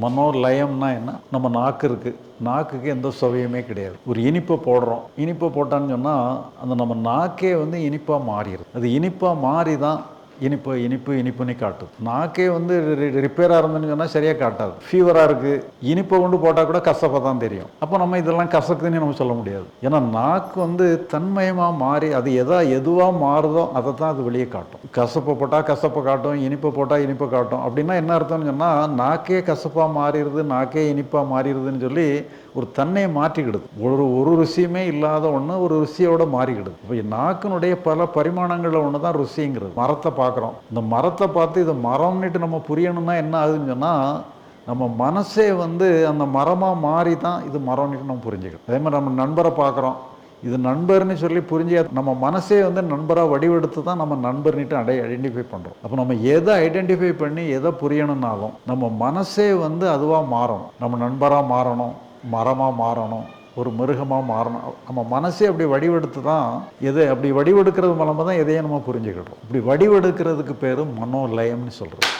மனோலயம்னா என்ன? நம்ம நாக்கு இருக்குது, நாக்குக்கு எந்த சுவையுமே கிடையாது. ஒரு இனிப்பை போடுறோம், இனிப்பை போட்டான்னு சொன்னால் அந்த நம்ம நாக்கே வந்து இனிப்பாக மாறிடுது. அது இனிப்பாக மாறி தான் இனிப்பு இனிப்பு இனிப்புன்னு காட்டுது. நாக்கே வந்து ரிப்பேராக இருந்துன்னு சொன்னால் சரியாக காட்டாது. ஃபீவராக இருக்குது, இனிப்பை கொண்டு போட்டால் கூட கசப்பாக தான் தெரியும். அப்போ நம்ம இதெல்லாம் கசக்குதுன்னு நம்ம சொல்ல முடியாது. ஏன்னா நாக்கு வந்து தன்மயமாக மாறி அது எதுவாக மாறுதோ அதை தான் அது வெளியே காட்டும். கசப்பை போட்டால் கசப்பை காட்டும், இனிப்பை போட்டால் இனிப்பை காட்டும். அப்படின்னா என்ன அர்த்தம்னு சொன்னால் நாக்கே கசப்பாக மாறிடுது, நாக்கே இனிப்பாக மாறிடுதுன்னு சொல்லி ஒரு தன்னையை மாற்றிக்கிடுது. ஒரு ருசியுமே இல்லாத ஒன்று ஒரு ருசியோட மாறிக்கிடுது. இப்போ நாக்கினுடைய பல பரிமாணங்களில் ஒன்று தான் ருசிங்கிறது. மரத்தை பார்க்குறோம், இந்த மரத்தை பார்த்து இது மரம்னுட்டு நம்ம புரியணும்னா என்ன ஆகுதுன்னு சொன்னால் நம்ம மனசே வந்து அந்த மரமாக மாறி தான் இது மரம்னுட்டு நம்ம புரிஞ்சுக்கணும். அதே மாதிரி நம்ம நண்பரை பார்க்குறோம், இது நண்பர்னு சொல்லி புரிஞ்சு நம்ம மனசே வந்து நண்பராக வடிவெடுத்து தான் நம்ம நண்பர்னிட்டு ஐடென்டிஃபை பண்ணுறோம். அப்போ நம்ம எதை ஐடென்டிஃபை பண்ணி எதை புரியணும்னாலும் நம்ம மனசே வந்து அதுவாக மாறணும். நம்ம நண்பராக மாறணும், மரமாக மாறணும், ஒரு மிருகமாக மாறணும். நம்ம மனசே அப்படி வடிவெடுத்து தான் அப்படி வடிவெடுக்கிறது மூலமாக தான் எதையும் நம்ம புரிஞ்சுக்கிடுறோம். இப்படி வடிவெடுக்கிறதுக்கு பேர் மனோலயம்னு சொல்கிறது.